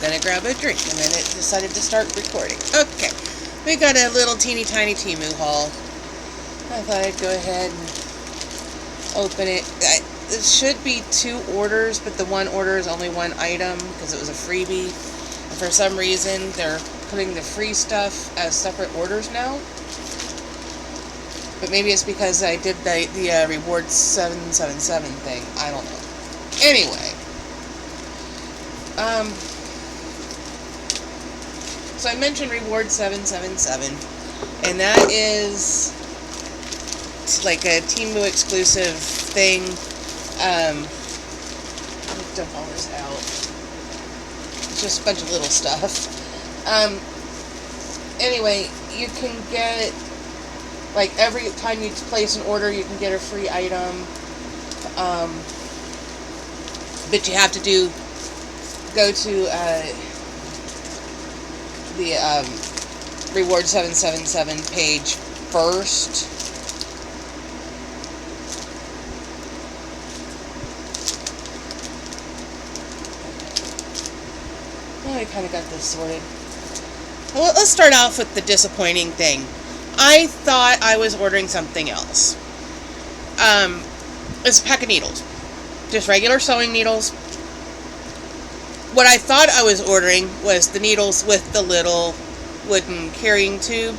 gonna grab a drink, and then it decided to start recording. Okay, we got a little teeny tiny Temu haul. I thought I'd go ahead and open it. It should be 2 orders, but the one order is only 1 item because it was a freebie. And for some reason, they're putting the free stuff as separate orders now. But maybe it's because I did the Reward 777 thing. I don't know. Anyway. So I mentioned Reward 777. And that is like a Temu exclusive thing. Let me dump all this out. It's just a bunch of little stuff. Anyway, you can get, like, every time you place an order, you can get a free item. But you have to go to the Reward 777 page first. I kind of got this sorted. Well, let's start off with the disappointing thing. I thought I was ordering something else. It's a pack of needles. Just regular sewing needles. What I thought I was ordering was the needles with the little wooden carrying tube.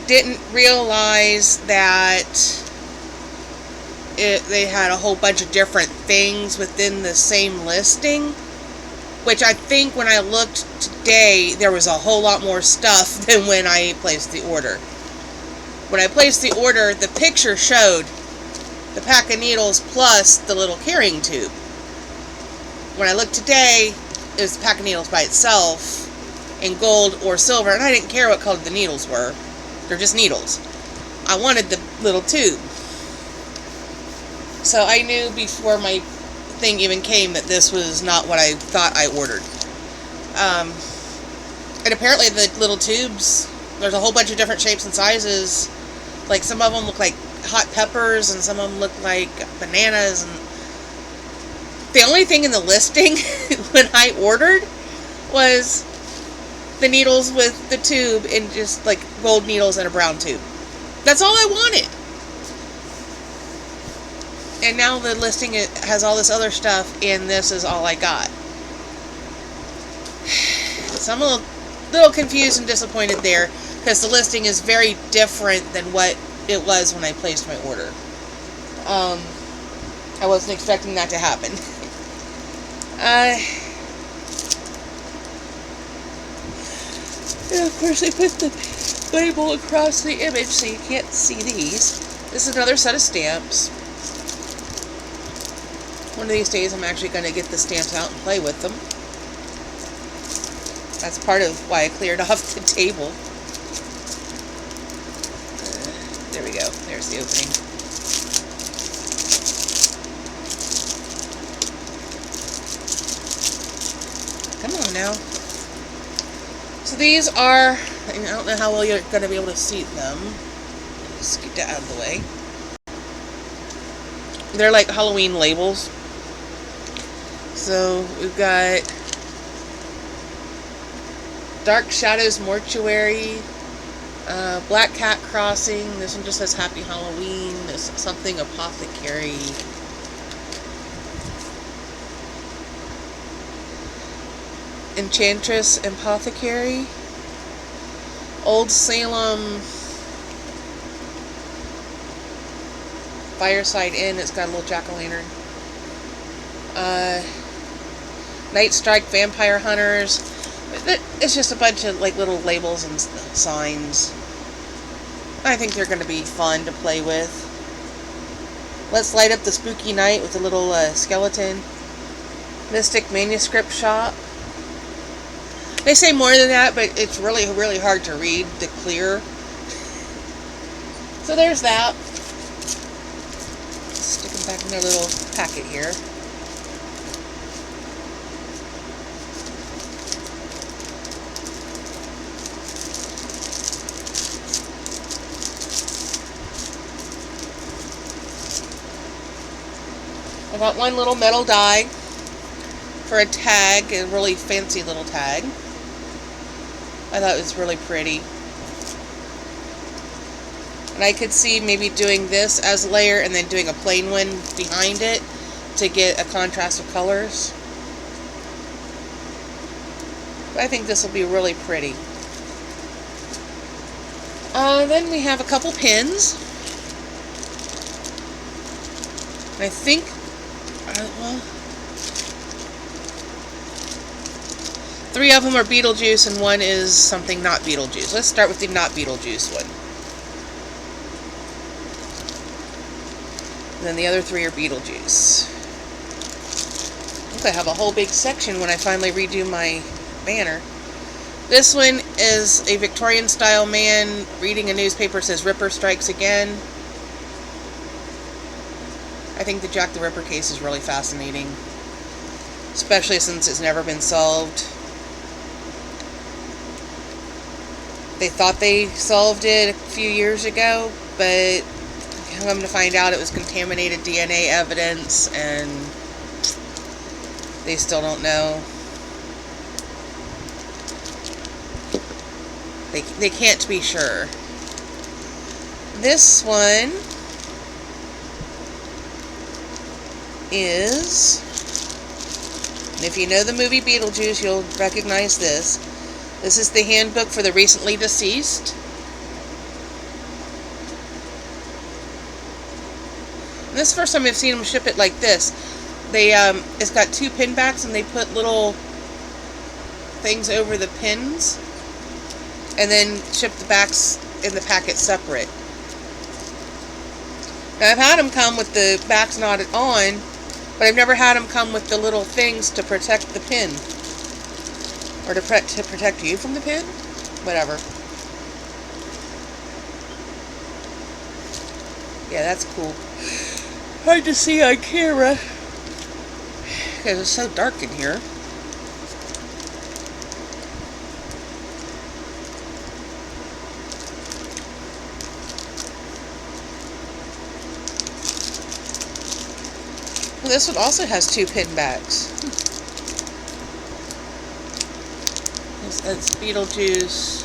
Didn't realize that they had a whole bunch of different things within the same listing, which I think when I looked today, there was a whole lot more stuff than when I placed the order. When I placed the order, the picture showed the pack of needles plus the little carrying tube. When I looked today, it was the pack of needles by itself in gold or silver, and I didn't care what color the needles were. They're just needles. I wanted the little tube. So I knew before my thing even came that this was not what I thought I ordered. And apparently the little tubes, there's a whole bunch of different shapes and sizes. Like, some of them look like hot peppers, and some of them look like bananas. And the only thing in the listing when I ordered was the needles with the tube and just like gold needles and a brown tube. That's all I wanted. And now the listing has all this other stuff, and this is all I got. So I'm a little confused and disappointed there, because the listing is very different than what it was when I placed my order. I wasn't expecting that to happen. And of course they put the label across the image so you can't see these. This is another set of stamps. One of these days I'm actually going to get the stamps out and play with them. That's part of why I cleared off the table. There we go. There's the opening. Come on now. So these are, I don't know how well you're going to be able to see them. Just get that out of the way. They're like Halloween labels. So we've got Dark Shadows Mortuary, Black Cat Crossing. This one just says Happy Halloween. This something Apothecary. Enchantress Apothecary. Old Salem Fireside Inn. It's got a little jack-o'-lantern. Night Strike Vampire Hunters. It's just a bunch of like little labels and signs. I think they're going to be fun to play with. Let's Light Up the Spooky Night with a little skeleton. Mystic Manuscript Shop. They say more than that, but it's really, really hard to read the clear. So there's that. Stick them back in their little packet here. got one little metal die for a tag, a really fancy little tag. I thought it was really pretty. And I could see maybe doing this as a layer and then doing a plain one behind it to get a contrast of colors. But I think this will be really pretty. Then we have a couple pins. I think, well, 3 of them are Beetlejuice and 1 is something not Beetlejuice. Let's start with the not Beetlejuice one. And then the other 3 are Beetlejuice. I think I have a whole big section when I finally redo my banner. This one is a Victorian style man reading a newspaper. It says Ripper strikes again. I think the Jack the Ripper case is really fascinating, especially since it's never been solved. They thought they solved it a few years ago, but come to find out it was contaminated DNA evidence, and they still don't know. They can't be sure. This one is, and if you know the movie Beetlejuice, you'll recognize this. This is the handbook for the recently deceased. And this is the first time I've seen them ship it like this. They it's got 2 pin backs, and they put little things over the pins, and then ship the backs in the packet separate. Now, I've had them come with the backs knotted on, but I've never had them come with the little things to protect the pin. Or to protect you from the pin? Whatever. Yeah, that's cool. Hard to see on camera because it's so dark in here. Well, this one also has 2 pin backs. That's Beetlejuice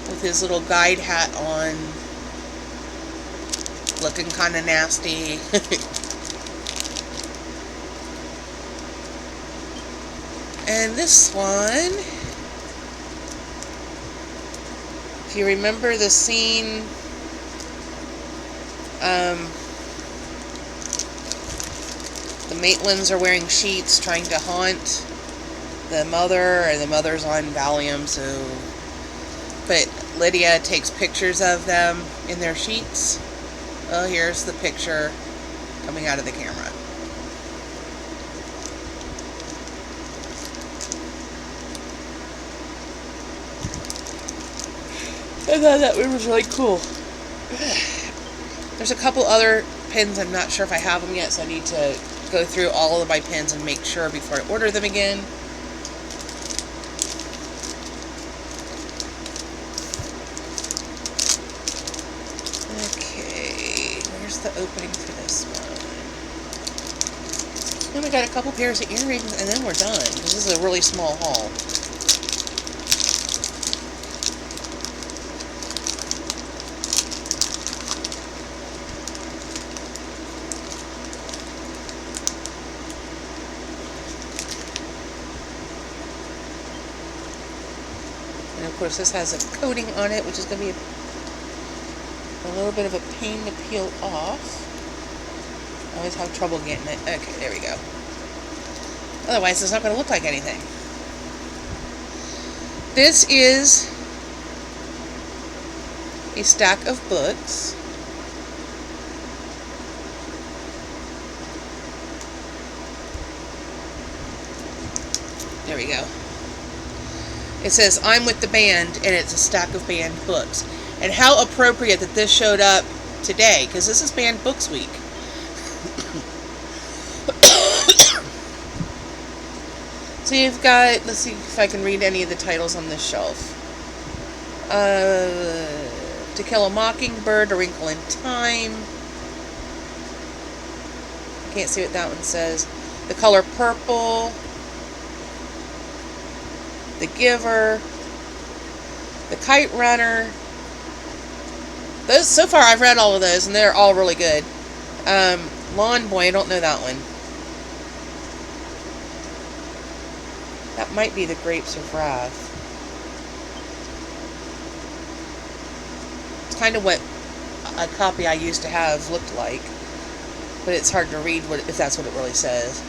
with his little guide hat on, looking kind of nasty. And this one, if you remember the scene, the Maitlands are wearing sheets trying to haunt the mother, and the mother's on Valium, but Lydia takes pictures of them in their sheets. Well, here's the picture coming out of the camera. I thought that one was really cool. There's a couple other pins. I'm not sure if I have them yet, so I need to go through all of my pins and make sure before I order them again. Okay, where's the opening for this one? Then we got a couple pairs of earrings, and then we're done. This is a really small haul. And of course this has a coating on it, which is going to be a little bit of a pain to peel off. I always have trouble getting it. Okay, there we go. Otherwise it's not going to look like anything. This is a stack of books. There we go. It says, "I'm with the band," and it's a stack of band books. And how appropriate that this showed up today, because this is Band Books Week. So you've got, let's see if I can read any of the titles on this shelf. To Kill a Mockingbird, A Wrinkle in Time, Can't see what that one says. The color purple. The Giver. The Kite Runner. Those, so far I've read all of those and they're all really good. Lawn Boy, I don't know that one. That might be the Grapes of Wrath. It's kind of what a copy I used to have looked like. But it's hard to read if that's what it really says.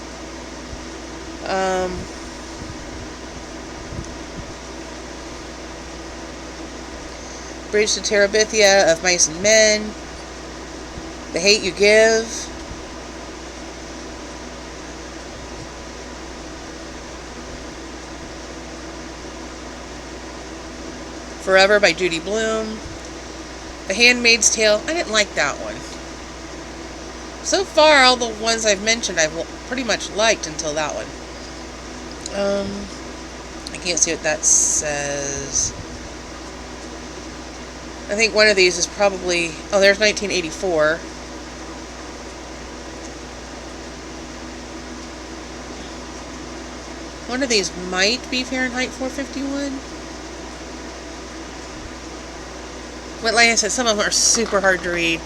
Bridge to Terabithia of Mice and Men. The Hate You Give. Forever by Judy Blume. The Handmaid's Tale. I didn't like that one. So far, all the ones I've mentioned I've pretty much liked until that one. I can't see what that says. I think one of these is probably... Oh, there's 1984. One of these might be Fahrenheit 451. But like I said, some of them are super hard to read.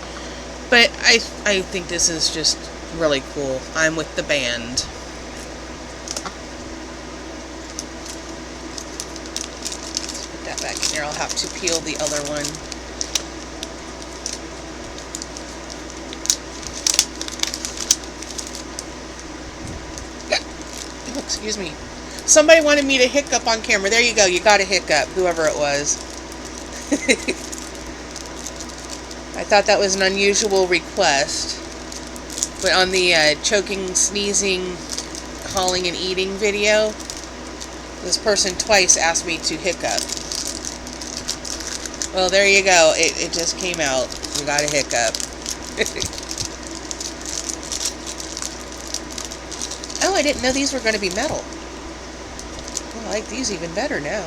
But I think this is just really cool. I'm with the band. Let's put that back in there. I'll have to peel the other one. Oh, excuse me. Somebody wanted me to hiccup on camera. There you go. You got a hiccup, whoever it was. I thought that was an unusual request. But on the choking, sneezing, hauling, and eating video, this person twice asked me to hiccup. Well, there you go. It just came out. We got a hiccup. Oh, I didn't know these were going to be metal. Oh, I like these even better now.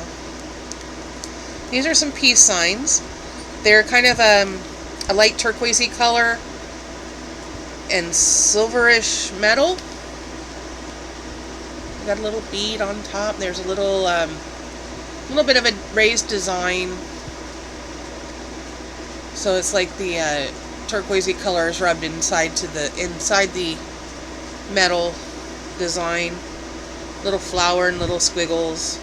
These are some peace signs. They're kind of a light turquoisey color and silverish metal. Got a little bead on top. There's a little bit of a raised design. So it's like the turquoisey color is rubbed inside the metal design. Little flower and little squiggles.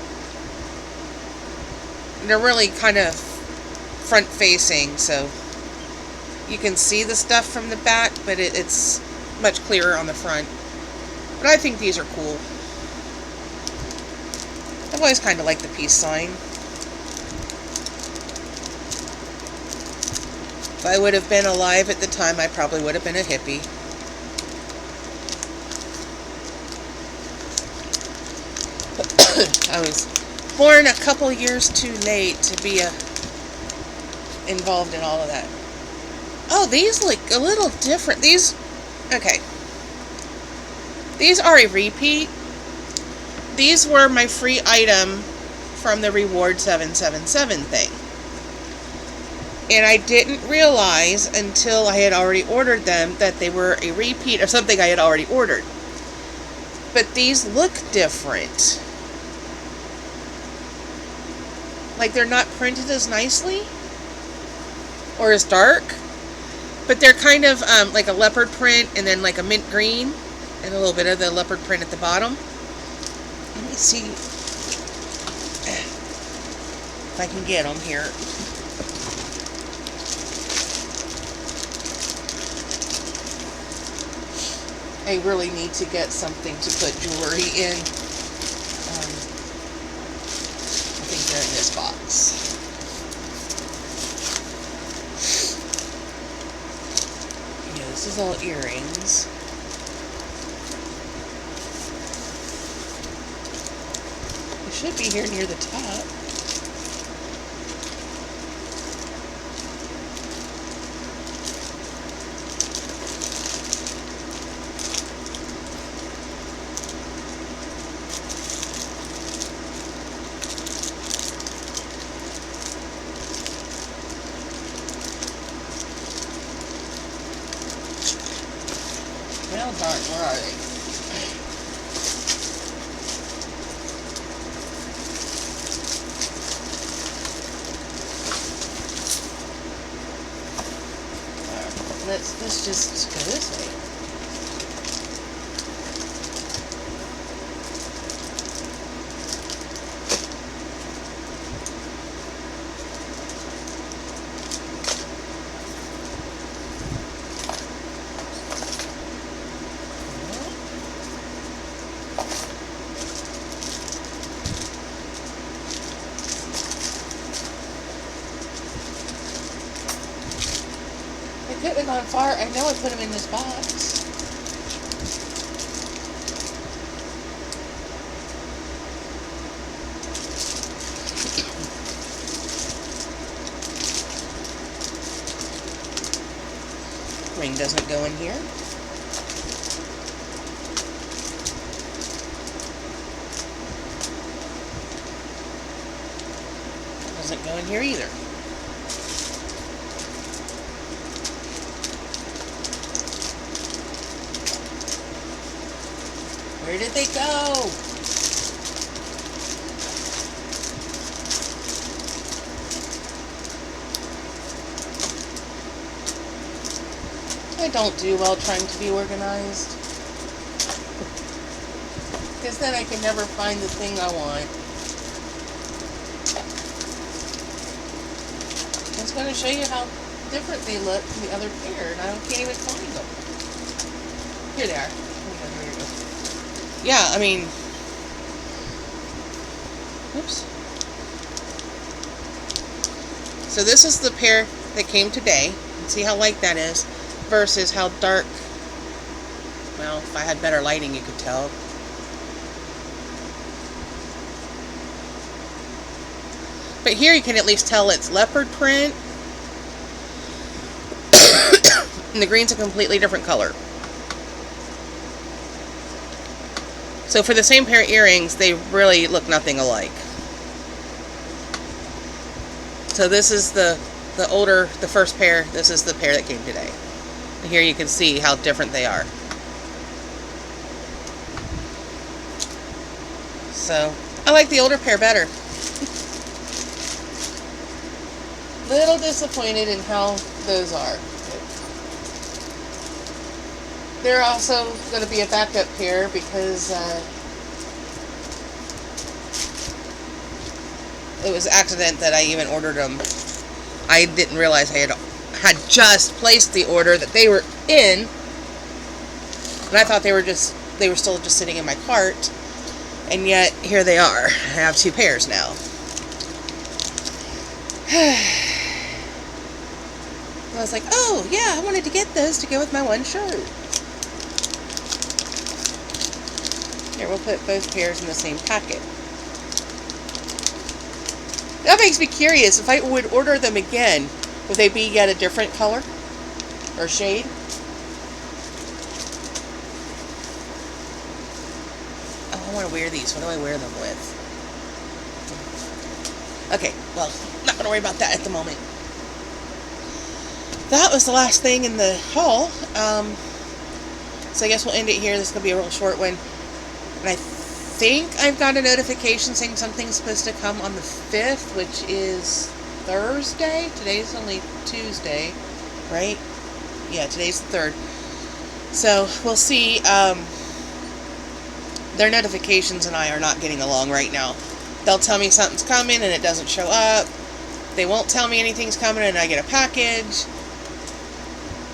And they're really kind of front facing, so you can see the stuff from the back, but it's much clearer on the front. But I think these are cool. I've always kind of liked the peace sign. If I would have been alive at the time, I probably would have been a hippie. I was born a couple years too late to be involved in all of that. Oh, these look a little different. These, okay. These are a repeat. These were my free item from the Reward 777 thing. And I didn't realize until I had already ordered them that they were a repeat of something I had already ordered. But these look different. Like they're not printed as nicely or as dark. But they're kind of like a leopard print and then like a mint green and a little bit of the leopard print at the bottom. Let me see if I can get them here. I really need to get something to put jewelry in. I think they're in this box. This is all earrings. It should be here near the top. Alright, where are they? Let's just go this way. Could have gone far. I know I put them in this box. Ring doesn't go in here. Doesn't go in here either. Where did they go? I don't do well trying to be organized. Because then I can never find the thing I want. I was going to show you how different they look from the other pair, and I can't even find them. Here they are. Here you go. Yeah, I mean, oops. So this is the pair that came today. See how light that is versus how dark. Well, if I had better lighting, you could tell. But here you can at least tell it's leopard print. And the green's a completely different color. So for the same pair of earrings, they really look nothing alike. So this is the first pair. This is the pair that came today. And here you can see how different they are. So I like the older pair better. Little disappointed in how those are. They're also going to be a backup pair because it was an accident that I even ordered them. I didn't realize I had just placed the order that they were in, and I thought they were still just sitting in my cart, and yet here they are. I have two pairs now. I was like, oh yeah, I wanted to get those to go with my one shirt. Here, we'll put both pairs in the same packet. That makes me curious. If I would order them again, would they be yet a different color or shade? Oh, I want to wear these. What do I wear them with? Okay, well, not going to worry about that at the moment. That was the last thing in the haul. So I guess we'll end it here. This is going to be a real short one. And I think I've got a notification saying something's supposed to come on the 5th, which is Thursday. Today's only Tuesday, right? Yeah, today's the 3rd. So we'll see. Their notifications and I are not getting along right now. They'll tell me something's coming and it doesn't show up. They won't tell me anything's coming and I get a package.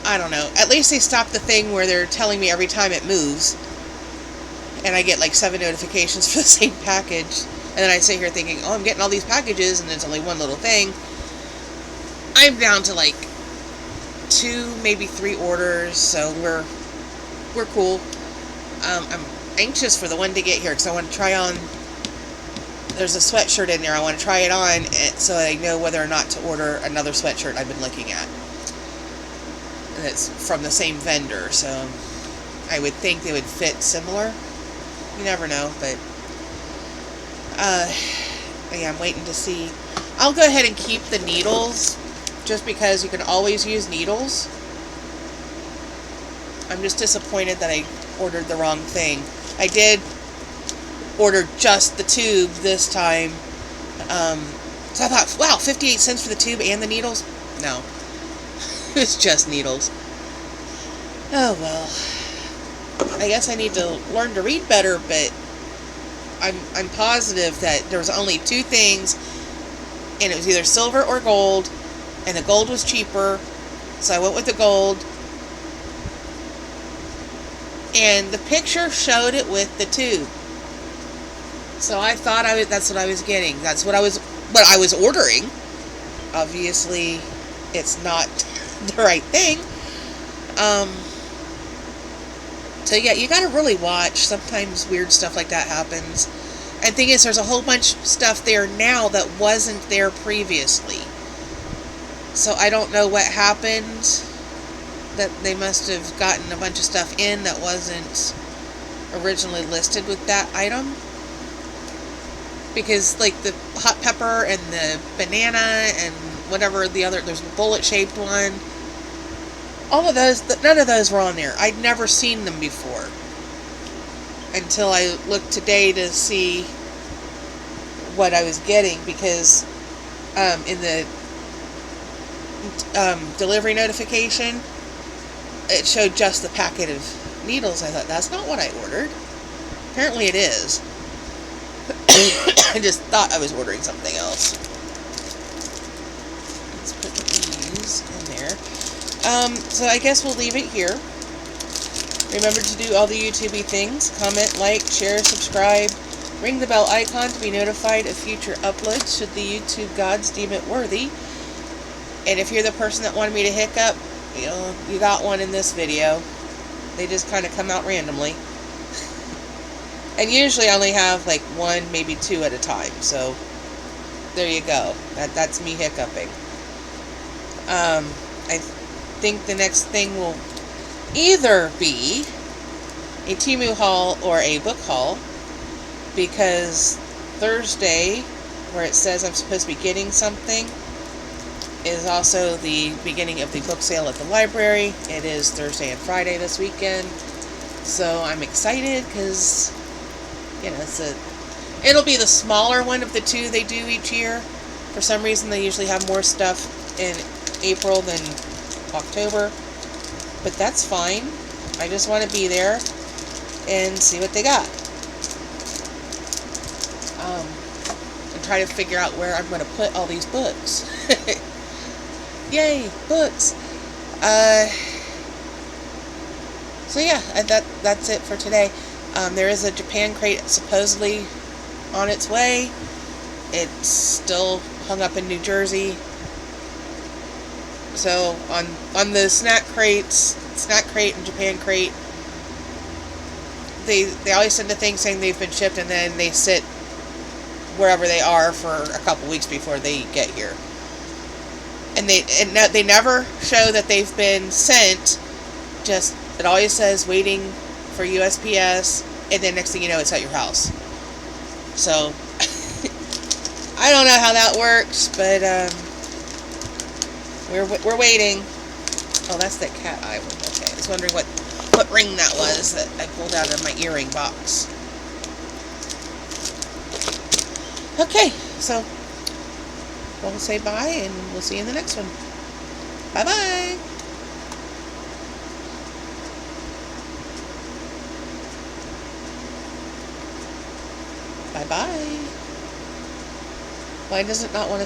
I don't know. At least they stopped the thing where they're telling me every time it moves. And I get like 7 notifications for the same package. And then I sit here thinking, oh, I'm getting all these packages, and it's only one little thing. I'm down to like 2, maybe 3 orders, so we're cool. I'm anxious for the one to get here because I want to try on. There's a sweatshirt in there. I want to try it on so I know whether or not to order another sweatshirt I've been looking at. And it's from the same vendor, so I would think they would fit similar. You never know, but yeah, I'm waiting to see. I'll go ahead and keep the needles, just because you can always use needles. I'm just disappointed that I ordered the wrong thing. I did order just the tube this time. So I thought, wow, 58 cents for the tube and the needles? No. It's just needles. Oh, well. I guess I need to learn to read better, but I'm positive that there was only two things, and it was either silver or gold, and the gold was cheaper, so I went with the gold. And the picture showed it with the tube. So I thought that's what I was getting. That's what I was ordering. Obviously, it's not the right thing. So yeah, you gotta really watch. Sometimes weird stuff like that happens. And the thing is, there's a whole bunch of stuff there now that wasn't there previously. So I don't know what happened. That they must have gotten a bunch of stuff in that wasn't originally listed with that item. Because like the hot pepper and the banana and whatever the other, there's a bullet shaped one. All of those, none of those were on there. I'd never seen them before. Until I looked today to see what I was getting, because in the delivery notification, it showed just the packet of needles. I thought, that's not what I ordered. Apparently it is. I just thought I was ordering something else. Let's put these in there. So I guess we'll leave it here. Remember to do all the YouTube-y things. Comment, like, share, subscribe. Ring the bell icon to be notified of future uploads should the YouTube gods deem it worthy. And if you're the person that wanted me to hiccup, you know, you got one in this video. They just kind of come out randomly. And usually I only have like one, maybe two at a time. So there you go. That's me hiccuping. I think the next thing will either be a Temu haul or a book haul, because Thursday, where it says I'm supposed to be getting something, is also the beginning of the book sale at the library. It is Thursday and Friday this weekend, so I'm excited because, you know, it'll be the smaller one of the two they do each year. For some reason, they usually have more stuff in April than October, but that's fine. I just want to be there and see what they got. And try to figure out where I'm going to put all these books. Yay, books! So yeah, that's it for today. There is a Japan crate supposedly on its way. It's still hung up in New Jersey. So on the snack crate and Japan crate, they always send a thing saying they've been shipped, and then they sit wherever they are for a couple weeks before they get here. And they never show that they've been sent. Just, it always says waiting for USPS, and then next thing you know, it's at your house. So I don't know how that works, but we're waiting. Oh, that's that cat eye one. Okay, I was wondering what ring that was that I pulled out of my earring box. Okay, so we'll say bye, and we'll see you in the next one. Bye-bye. Bye-bye. Why does it not want to